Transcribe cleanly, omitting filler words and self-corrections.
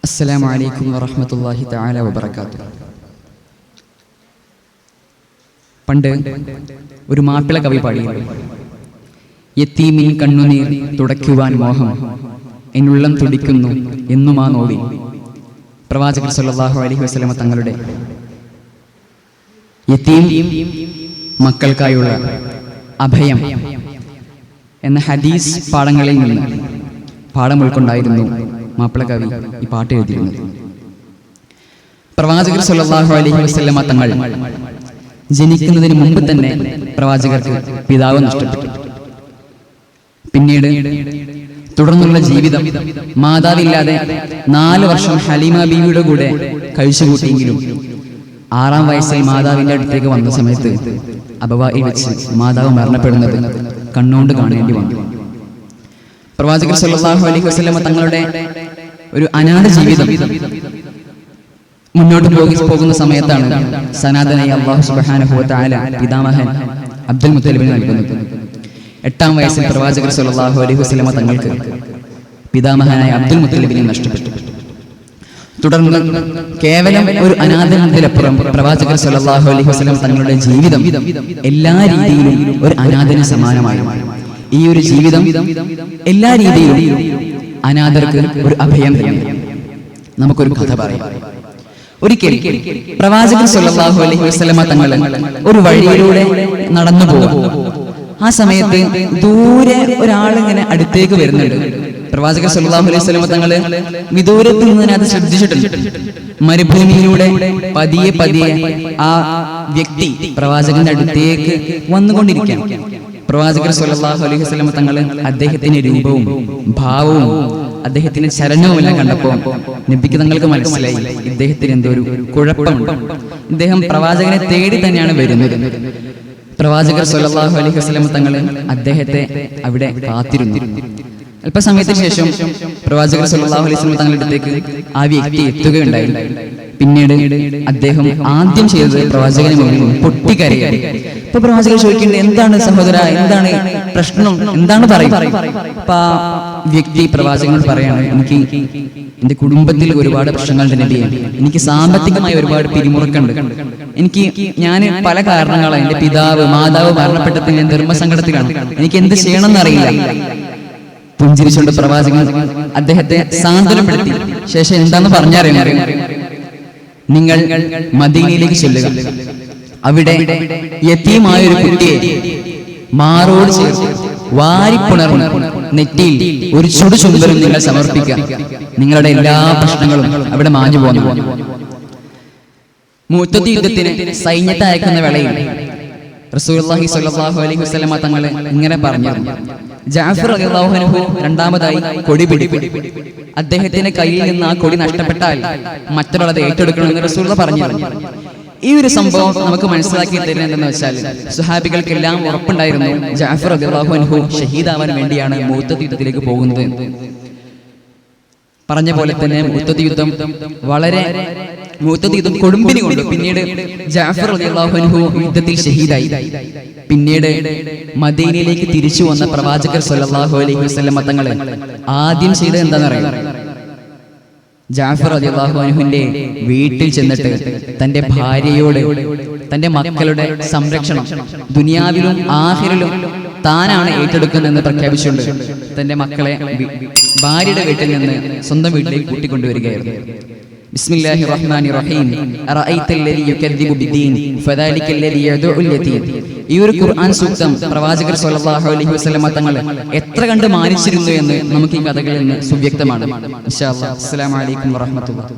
അസ്സലാമു അലൈക്കും വറഹ്മത്തുള്ളാഹി തആല വബറകാതുഹു. പണ്ട് ഒരു മാപ്പിള കവി പാടിയിരുന്നു, യത്തീമിൻ കണ്ണുനീർ തുടയ്ക്കുവാൻ മോഹം, എന്നുള്ളം തുടിക്കുന്നു എന്നുമാ നോവി. പ്രവാചകർ സല്ലല്ലാഹു അലൈഹി വസല്ലമ തങ്ങളുടെ യത്തീം മക്കൾക്കായുള്ള അഭയം എന്ന ഹദീസ് പാഠങ്ങളിൽ നിന്ന് പാഠം ഉൾക്കൊണ്ടായിരുന്നു മാപ്പിള കവി ഈ പാട്ട് എഴുതിയിരുന്നത്. പ്രവാചകർ സല്ലല്ലാഹു അലൈഹി വസല്ലമ തങ്ങൾ ജനിക്കുന്നതിന് മുമ്പ് തന്നെ പ്രവാചകർക്ക് പിതാവ് നഷ്ടപ്പെട്ടു. പിന്നീട് തുടർന്നുള്ള ജീവിതം മാതാവില്ലാതെ 4 വർഷം ഹലീമ ബീവിയുടെ കൂടെ കഴിച്ചുകൂട്ടിയെങ്കിലും 6-ാം വയസ്സിൽ മാതാവിന്റെ അടുത്തേക്ക് വന്ന സമയത്ത് അബവായിൽ വെച്ച് മാതാവ് മരണപ്പെടുന്നത് കണ്ണുകൊണ്ട് കാണേണ്ടി വന്നു. പ്രവാചകർ സല്ലല്ലാഹു അലൈഹി വസല്ലമ തങ്ങളുടെ ഒരു അനാഥ ജീവിതം മുന്നോട്ട് പോകുന്ന സമയത്താണ് സനാതനായ അല്ലാഹു സുബ്ഹാനഹു വ തആല പിതാമഹൻ അബ്ദുൽ മുത്തലിബിന് നൽകുന്നത്. 8-ാം വയസ്സിൽ പ്രവാചകർ സല്ലല്ലാഹു അലൈഹി വസല്ലമ തങ്ങൾക്ക് പിതാമഹനായ അബ്ദുൽ മുത്തലിബിനെ നഷ്ടപ്പെട്ടു. തുടർന്ന് കേവലം ഒരു അനാഥനത്തിലപ്പുറം പ്രവാചകർ സല്ലല്ലാഹു അലൈഹി വസല്ലമ തങ്ങളുടെ ജീവിതം എല്ലാ രീതിയിലും ഒരു അനാഥന് സമാനമായി. ഈ ഒരു ജീവിതം എല്ലാ രീതിയിലും അനാഥർക്ക് ഒരു അഭയം തന്നെ. നമുക്കൊരു കഥ പറയാം. ഒരിക്കൽ പ്രവാചകർ സല്ലല്ലാഹു അലൈഹി വസല്ലമ തങ്ങൾ ഒരു വഴിയിലൂടെ നടന്നു പോകും. ആ സമയത്ത് ദൂരെ ഒരാളിങ്ങനെ അടുത്തേക്ക് വരുന്നുണ്ട്. പ്രവാചകർ സല്ലല്ലാഹു അലൈഹി വസല്ലമ തങ്ങൾ വിദൂരത്ത് നിന്ന് അത് ശ്രദ്ധിച്ചിട്ടുണ്ട്. മരുഭൂമിയിലൂടെ പതിയെ പതിയെ ആ വ്യക്തി പ്രവാചകന്റെ അടുത്തേക്ക് വന്നുകൊണ്ടിരിക്കുകയാണ്. പ്രവാചകർ സല്ലല്ലാഹു അലൈഹി വസല്ലമ തങ്ങൾ അദ്ദേഹത്തിന്റെ രൂപവും ഭാവവും അദ്ദേഹത്തിന്റെ ചലനവും എല്ലാം കണ്ടപ്പോൾ നബിക്ക് തങ്ങൾക്ക് മനസ്സിലായി ഇദ്ദേഹത്തിന് എന്തോ ഒരു കുഴപ്പമുണ്ട്. ഇദ്ദേഹം പ്രവാചകനെ തേടി തന്നെയാണ് വരുന്നത്. പ്രവാചകർ സല്ലല്ലാഹു അലൈഹി വസല്ലമ തങ്ങൾ അദ്ദേഹത്തെ അവിടെ കാത്തിരുന്നു. അല്പസമയത്തിന് ശേഷം പ്രവാചകർ സല്ലല്ലാഹു അലൈഹി വസല്ലമ തങ്ങളുടെ അടുത്തേക്ക് ആ വ്യക്തി എത്തുകയുണ്ടായി. പിന്നീട് അദ്ദേഹം ആദ്യം ചെയ്തത് പ്രവാചകനെ മുന്നിൽ പൊട്ടിക്കരയാണ്. ഇപ്പൊ പ്രവാചകർ ചോദിക്കുന്നത്, എന്താണ് സഹോദര, എന്താണ് പ്രശ്നം, എന്താണ് പറയുക? അപ്പൊ ആ വ്യക്തി പ്രവാചകനോട് പറയാണ്, എനിക്ക് എന്റെ കുടുംബത്തിൽ ഒരുപാട് പ്രശ്നങ്ങൾ നബിയെ, എനിക്ക് സാമ്പത്തികമായി ഒരുപാട് പിരിമുറുക്കുണ്ട്. ഞാൻ പല കാരണങ്ങളാണ്, എന്റെ പിതാവ് മാതാവ് മരണപ്പെട്ടതിൽ ഞാൻ ധർമ്മസങ്കടത്തിലാണ്, എനിക്ക് എന്ത് ചെയ്യണമെന്ന് അറിയില്ല. പുഞ്ചിരിച്ചുകൊണ്ട് പ്രവാചകൻ അദ്ദേഹത്തെ സാന്ത്വനപ്പെടുത്തി. ശേഷം എന്താന്ന് പറഞ്ഞറിയാം, നിങ്ങൾ മദീനയിലേക്ക് ചെല്ലുക, അവിടെ യതീമായ ഒരു കുട്ടിയെ മാറോട് ചേർത്ത് വാരിപ്പുണർന്ന് നെറ്റിയിൽ ഒരു ചുടുചുംബനം നിങ്ങൾ സമർപ്പിക്കുക. നിങ്ങളുടെ എല്ലാ പ്രശ്നങ്ങളും അവിടെ മാഞ്ഞു പോകുന്നു. മുഅ്തദ് യുദ്ധത്തിന് സൈന്യത്തെ അയക്കുന്ന വേളയിൽ റസൂലുള്ളാഹി സ്വല്ലല്ലാഹു അലൈഹി വസല്ലമ തങ്ങൾ ഇങ്ങനെ പറഞ്ഞിരുന്നു, ജഅഫർ റളിയല്ലാഹു അൻഹു രണ്ടാമതായി കൊടി പിടിക്കും. അദ്ദേഹത്തിന്റെ കയ്യിൽ നിന്ന് ആ കൊടി നഷ്ടപ്പെട്ടാൽ മറ്റൊരാൾ അത് ഏറ്റെടുക്കണമെന്ന് റസൂലുള്ളാഹി പറഞ്ഞിരുന്നു. ഈ ഒരു സംഭവം നമുക്ക് മനസ്സിലാക്കി തരുന്നത് എന്തെന്ന് വെച്ചാൽ, സ്വഹാബികൾക്കെല്ലാം ഉറപ്പുണ്ടായിരുന്നു ജഅഫർ റളിയല്ലാഹു അൻഹു ഷഹീദാവാൻ വേണ്ടിയാണ് മുഅ്തദ് യുദ്ധത്തിലേക്ക് പോകുന്നത്. പറഞ്ഞ പോലെ തന്നെ മുഅ്തദ് യുദ്ധം കൊടുമ്പിരി കൊണ്ടു. പിന്നീട് ജഅഫർ റളിയല്ലാഹു അൻഹു യുദ്ധത്തിൽ ഷഹീദായി. പിന്നീട് മദീനയിലേക്ക് തിരിച്ചു വന്ന പ്രവാചകർ സല്ലല്ലാഹു അലൈഹി വസല്ലമ തങ്ങൾ ആദ്യം ചെയ്തത് എന്താണെന്നറിയാം? ജഅഫർ റളിയല്ലാഹു അൻഹുവിന്റെ വീട്ടിൽ ചെന്നിട്ട് തന്റെ ഭാര്യയോട് തന്റെ മക്കളുടെ സംരക്ഷണം ദുനിയാവിലും ആഖിറയിലും താനാണ് ഏറ്റെടുക്കുന്നതെന്ന് പ്രഖ്യാപിച്ചുകൊണ്ട് തന്റെ മക്കളെ ഭാര്യയുടെ വീട്ടിൽ നിന്ന് സ്വന്തം വീട്ടിലേക്ക് കൂട്ടിക്കൊണ്ടുവരികയായിരുന്നു. ബിസ്മില്ലാഹിർ റഹ്മാനിർ റഹീം അറഅയ്തല്ലദീ യുകദ്ദിബു ബിദ്ദീൻ ഫദാലിക്കല്ലദീ യദഉൽ യതീം. ഈ ഒരു ഖുർആൻ സൂക്തം പ്രവാചകർ സ്വല്ലല്ലാഹു അലൈഹി വസല്ലമ തങ്ങൾ എത്ര കണ്ട് മാനിച്ചിരുന്നു എന്ന് നമുക്ക് ഈ കഥകളിൽ നിന്ന് സുവ്യക്തമാണ്. ഇൻഷാ അല്ലാഹ്. അസ്സലാമു അലൈക്കും വറഹ്മത്തുള്ളാഹി.